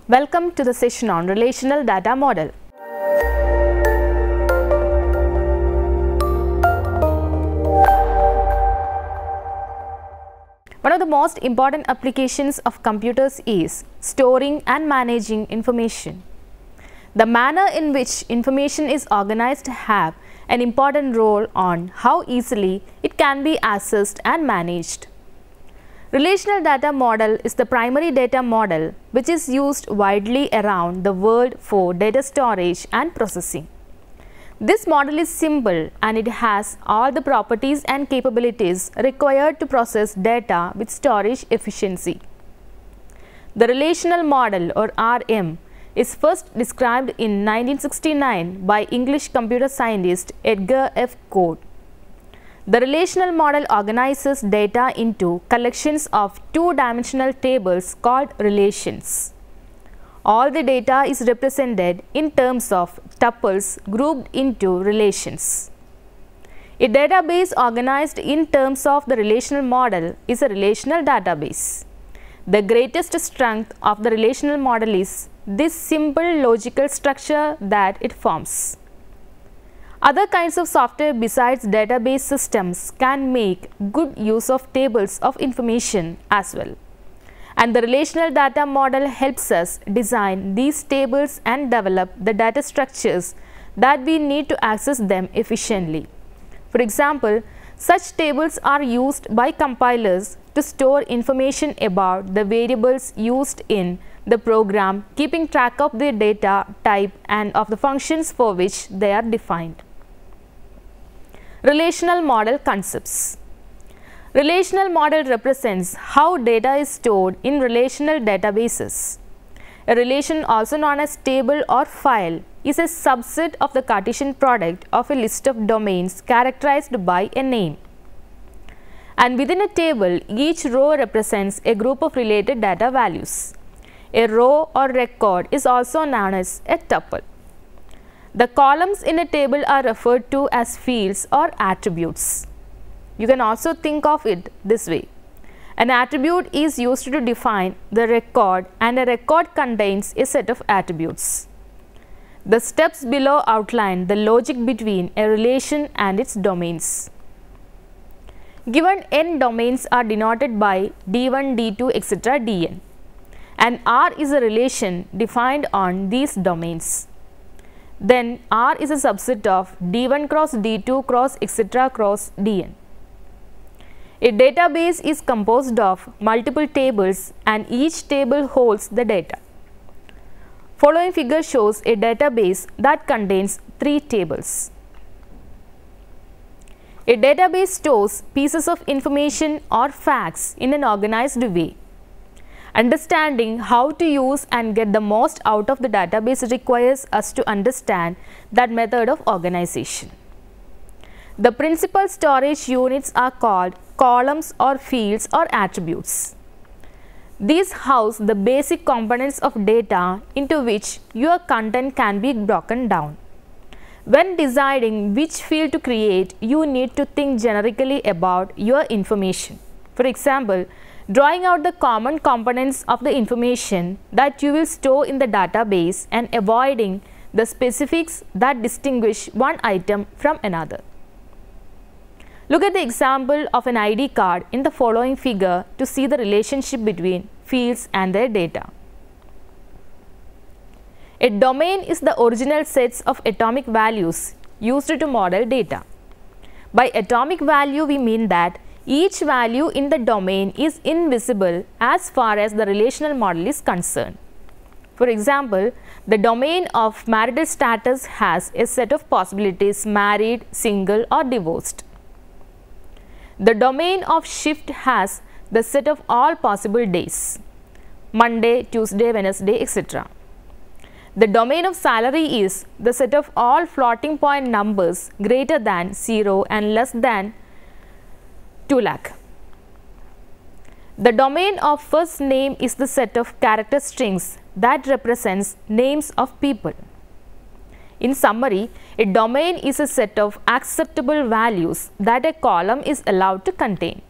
Welcome to the session on Relational Data Model. One of the most important applications of computers is storing and managing information. The manner in which information is organized have an important role on how easily it can be accessed and managed. Relational data model is the primary data model which is used widely around the world for data storage and processing. This model is simple and it has all the properties and capabilities required to process data with storage efficiency. The relational model or RM is first described in 1969 by English computer scientist Edgar F. Codd. The relational model organizes data into collections of two-dimensional tables called relations. All the data is represented in terms of tuples grouped into relations. A database organized in terms of the relational model is a relational database. The greatest strength of the relational model is this simple logical structure that it forms. Other kinds of software besides database systems can make good use of tables of information as well. And the relational data model helps us design these tables and develop the data structures that we need to access them efficiently. For example, such tables are used by compilers to store information about the variables used in the program, keeping track of their data type and of the functions for which they are defined. Relational model concepts. Relational model represents how data is stored in relational databases. A relation, also known as table or file, is a subset of the Cartesian product of a list of domains characterized by a name. And within a table, each row represents a group of related data values. A row or record is also known as a tuple. The columns in a table are referred to as fields or attributes. You can also think of it this way. An attribute is used to define the record and a record contains a set of attributes. The steps below outline the logic between a relation and its domains. Given n domains are denoted by d1, d2, etc. dn. And R is a relation defined on these domains. Then R is a subset of d1 cross d2 cross etc. cross dn. A database is composed of multiple tables and each table holds the data. Following figure shows a database that contains 3 tables. A database stores pieces of information or facts in an organized way. Understanding how to use and get the most out of the database requires us to understand that method of organization. The principal storage units are called columns or fields or attributes. These house the basic components of data into which your content can be broken down. When deciding which field to create, you need to think generically about your information. For example, drawing out the common components of the information that you will store in the database and avoiding the specifics that distinguish one item from another. Look at the example of an ID card in the following figure to see the relationship between fields and their data. A domain is the original sets of atomic values used to model data. By atomic value, we mean that each value in the domain is invisible as far as the relational model is concerned. For example, the domain of marital status has a set of possibilities: married, single or divorced. The domain of shift has the set of all possible days: Monday, Tuesday, Wednesday, etc. The domain of salary is the set of all floating point numbers greater than 0 and less than 2 lakh. The domain of first name is the set of character strings that represents names of people. In summary, a domain is a set of acceptable values that a column is allowed to contain.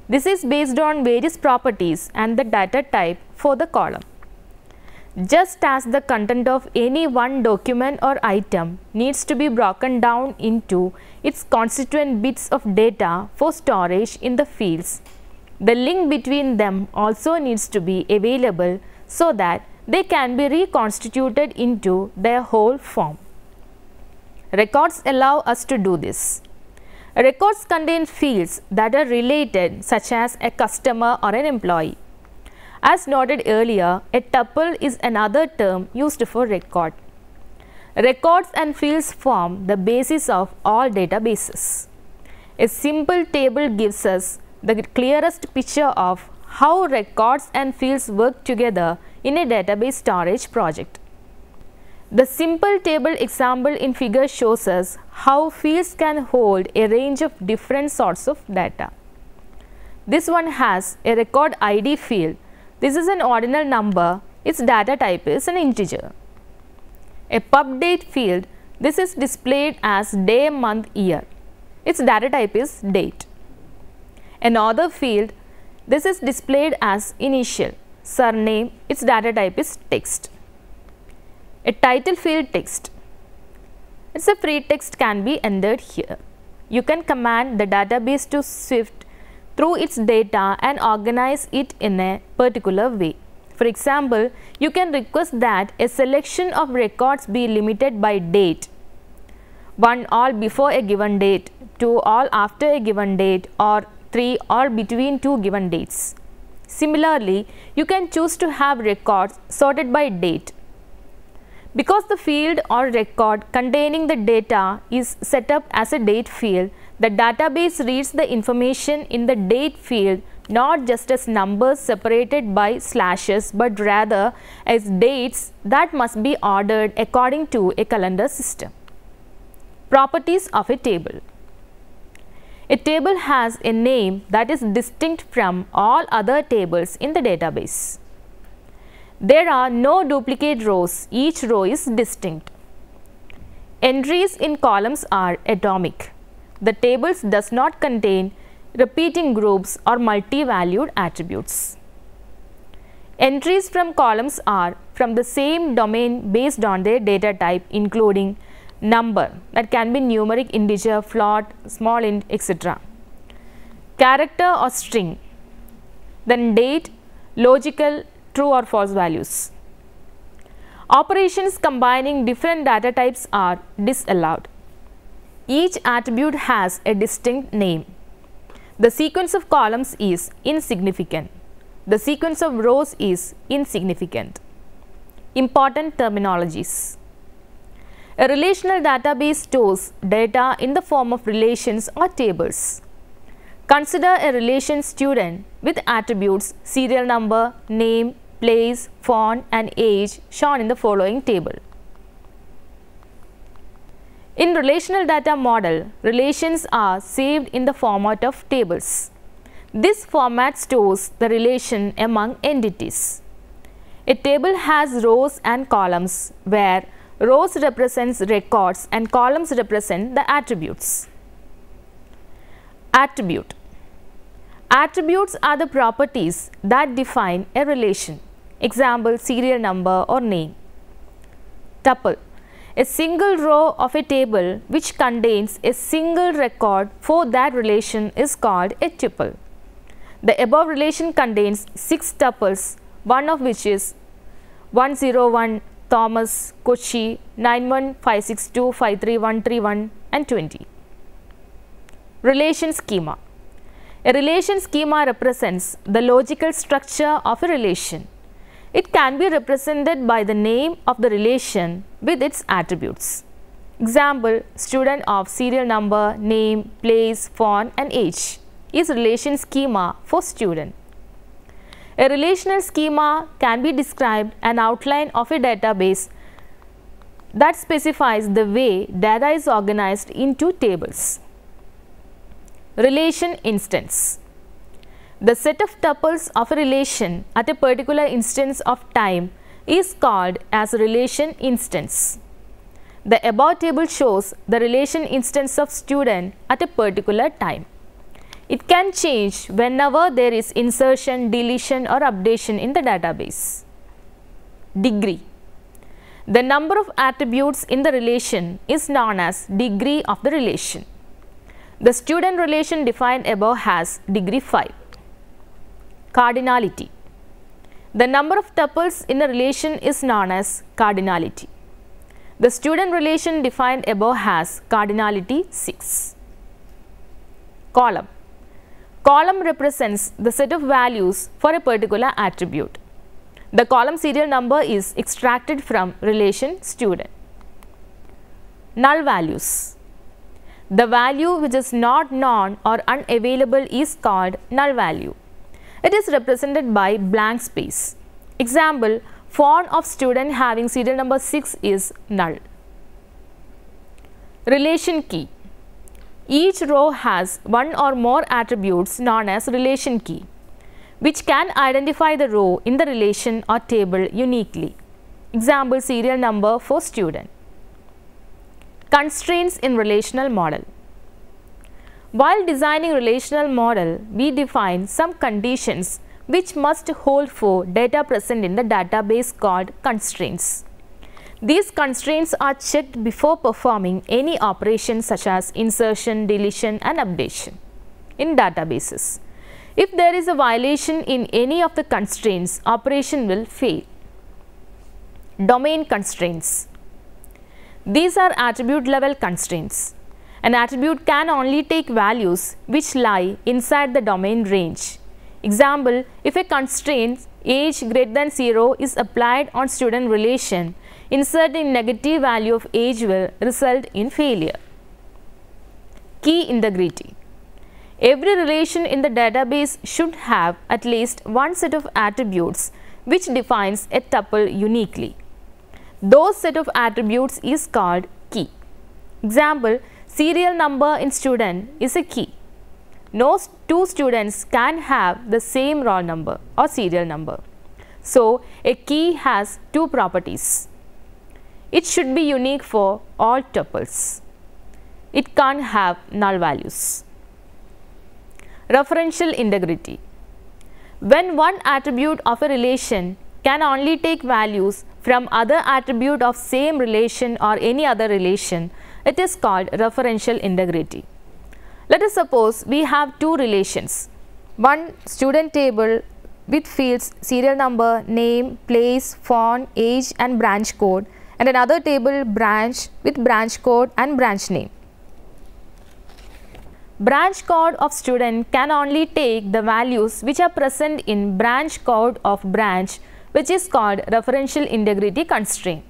This is based on various properties and the data type for the column. Just as the content of any one document or item needs to be broken down into its constituent bits of data for storage in the fields, the link between them also needs to be available so that they can be reconstituted into their whole form. Records allow us to do this. Records contain fields that are related, such as a customer or an employee. As noted earlier, a tuple is another term used for record. Records and fields form the basis of all databases. A simple table gives us the clearest picture of how records and fields work together in a database storage project. The simple table example in figure shows us how fields can hold a range of different sorts of data. This one has a record ID field. This is an ordinal number. Its data type is an integer. A pub date field. This is displayed as day, month, year. Its data type is date. An author field. This is displayed as initial. Surname. Its data type is text. A title field text. It's a free text can be entered here. You can command the database to sift through its data and organize it in a particular way. For example, you can request that a selection of records be limited by date. 1 all before a given date, 2 all after a given date, or 3 all between 2 given dates. Similarly, you can choose to have records sorted by date. Because the field or record containing the data is set up as a date field, the database reads the information in the date field not just as numbers separated by slashes, but rather as dates that must be ordered according to a calendar system. Properties of a table. A table has a name that is distinct from all other tables in the database. There are no duplicate rows. Each row is distinct. Entries in columns are atomic. The tables does not contain repeating groups or multi-valued attributes. Entries from columns are from the same domain based on their data type, including number, that can be numeric, integer, float, small int, etc. Character or string. Then date, logical, true or false values. Operations combining different data types are disallowed. Each attribute has a distinct name. The sequence of columns is insignificant. The sequence of rows is insignificant. Important terminologies. A relational database stores data in the form of relations or tables. Consider a relation student with attributes serial number, name, place, font, and age shown in the following table. In relational data model, relations are saved in the format of tables. This format stores the relation among entities. A table has rows and columns, where rows represents records and columns represent the attributes. Attribute. Attributes are the properties that define a relation. Example, serial number or name. Tuple. A single row of a table which contains a single record for that relation is called a tuple. The above relation contains 6 tuples, one of which is 101, Thomas, Kochi, 91562, 53131 and 20. Relation schema. A relation schema represents the logical structure of a relation. It can be represented by the name of the relation with its attributes. Example, student of serial number, name, place, font and age is relation schema for student. A relational schema can be described an outline of a database that specifies the way data is organized into tables. Relation instance. The set of tuples of a relation at a particular instance of time is called as a relation instance. The above table shows the relation instance of student at a particular time. It can change whenever there is insertion, deletion or updation in the database. Degree. The number of attributes in the relation is known as degree of the relation. The student relation defined above has degree 5. Cardinality. The number of tuples in a relation is known as cardinality. The student relation defined above has cardinality 6. Column. Column represents the set of values for a particular attribute. The column serial number is extracted from relation student. Null values. The value which is not known or unavailable is called null value. It is represented by blank space. Example, phone of student having serial number 6 is null. Relation key. Each row has one or more attributes known as relation key, which can identify the row in the relation or table uniquely. Example, serial number for student. Constraints in relational model. While designing relational model, we define some conditions which must hold for data present in the database called constraints. These constraints are checked before performing any operation such as insertion, deletion and updation in databases. If there is a violation in any of the constraints, operation will fail. Domain constraints. These are attribute level constraints. An attribute can only take values which lie inside the domain range. Example, if a constraint age greater than 0 is applied on student relation, inserting negative value of age will result in failure. Key integrity. Every relation in the database should have at least one set of attributes which defines a tuple uniquely. Those set of attributes is called key. Example, serial number in student is a key. No two students can have the same roll number or serial number. So, a key has two properties. It should be unique for all tuples. It can't have null values. Referential integrity. When one attribute of a relation can only take values from other attribute of same relation or any other relation, it is called referential integrity. Let us suppose we have two relations. One student table with fields serial number, name, place, phone, age and branch code, and another table branch with branch code and branch name. Branch code of student can only take the values which are present in branch code of branch, which is called referential integrity constraint.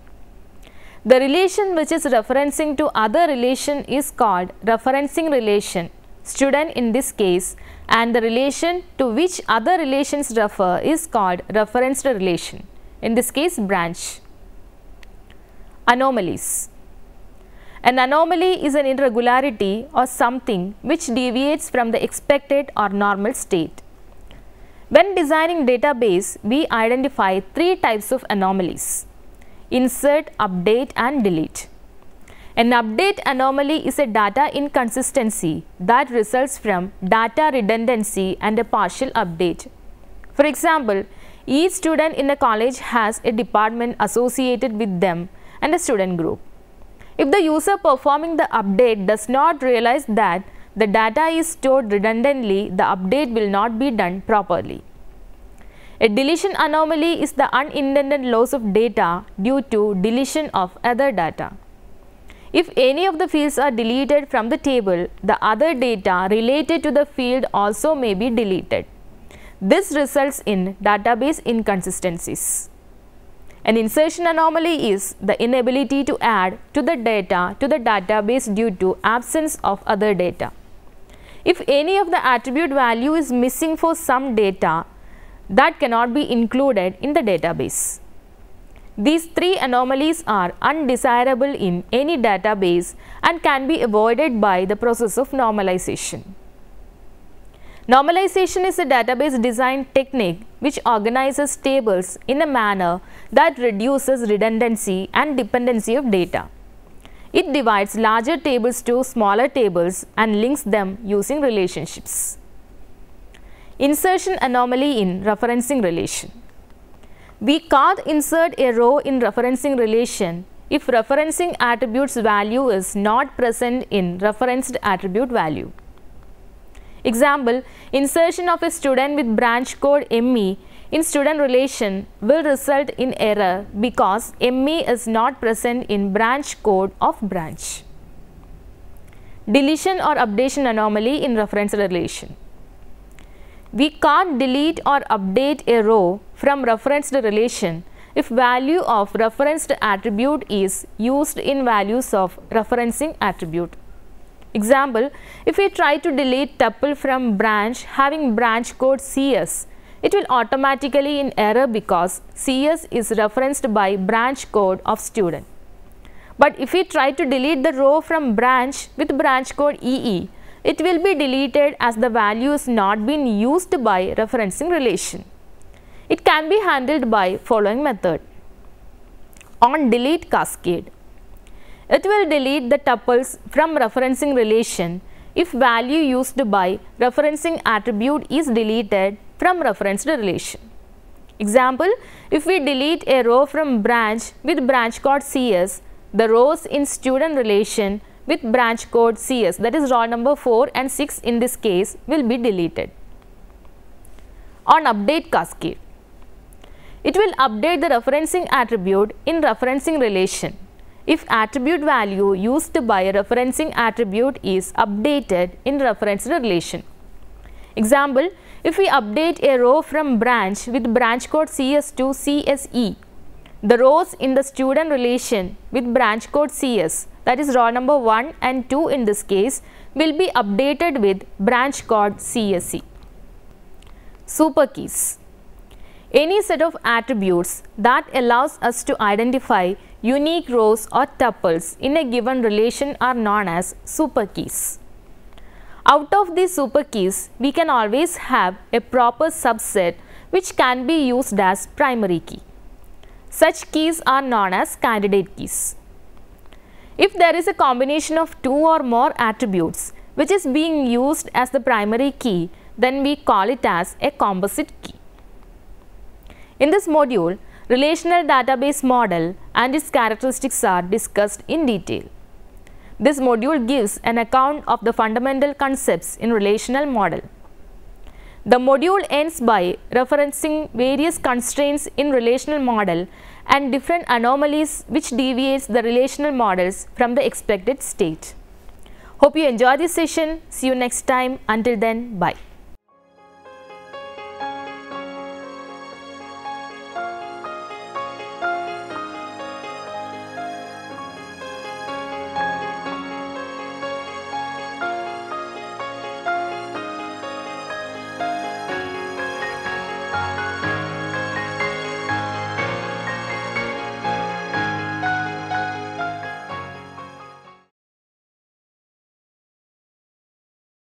The relation which is referencing to other relation is called referencing relation, student in this case, and the relation to which other relations refer is called referenced relation, in this case branch. Anomalies. An anomaly is an irregularity or something which deviates from the expected or normal state. When designing database, we identify three types of anomalies: insert, update and delete. An update anomaly is a data inconsistency that results from data redundancy and a partial update. For example, each student in a college has a department associated with them and a student group. If the user performing the update does not realize that the data is stored redundantly, the update will not be done properly. A deletion anomaly is the unintended loss of data due to deletion of other data. If any of the fields are deleted from the table, the other data related to the field also may be deleted. This results in database inconsistencies. An insertion anomaly is the inability to add to the data to the database due to absence of other data. If any of the attribute value is missing for some data, that cannot be included in the database. These three anomalies are undesirable in any database and can be avoided by the process of normalization. Normalization is a database design technique which organizes tables in a manner that reduces redundancy and dependency of data. It divides larger tables to smaller tables and links them using relationships. Insertion anomaly in referencing relation. We can't insert a row in referencing relation if referencing attribute's value is not present in referenced attribute value. Example, insertion of a student with branch code ME in student relation will result in error because ME is not present in branch code of branch. Deletion or updation anomaly in reference relation. We can't delete or update a row from referenced relation if value of referenced attribute is used in values of referencing attribute. Example, if we try to delete tuple from branch having branch code CS, it will automatically in error because CS is referenced by branch code of student. But if we try to delete the row from branch with branch code EE, it will be deleted as the value is not been used by referencing relation. It can be handled by following method. On delete cascade, it will delete the tuples from referencing relation if value used by referencing attribute is deleted from referenced relation. Example, if we delete a row from branch with branch code CS, the rows in student relation with branch code CS, that is row number 4 and 6 in this case, will be deleted. On update cascade, it will update the referencing attribute in referencing relation if attribute value used by referencing attribute is updated in referenced relation. Example, if we update a row from branch with branch code CS to CSE, the rows in the student relation with branch code CS, that is row number 1 and 2 in this case, will be updated with branch code CSE. Superkeys. Any set of attributes that allows us to identify unique rows or tuples in a given relation are known as superkeys. Out of these superkeys, we can always have a proper subset which can be used as primary key. Such keys are known as candidate keys. If there is a combination of two or more attributes which is being used as the primary key, then we call it as a composite key. In this module, relational database model and its characteristics are discussed in detail. This module gives an account of the fundamental concepts in relational model. The module ends by referencing various constraints in relational model and different anomalies which deviates the relational models from the expected state. Hope you enjoy this session. See you next time. Until then, bye.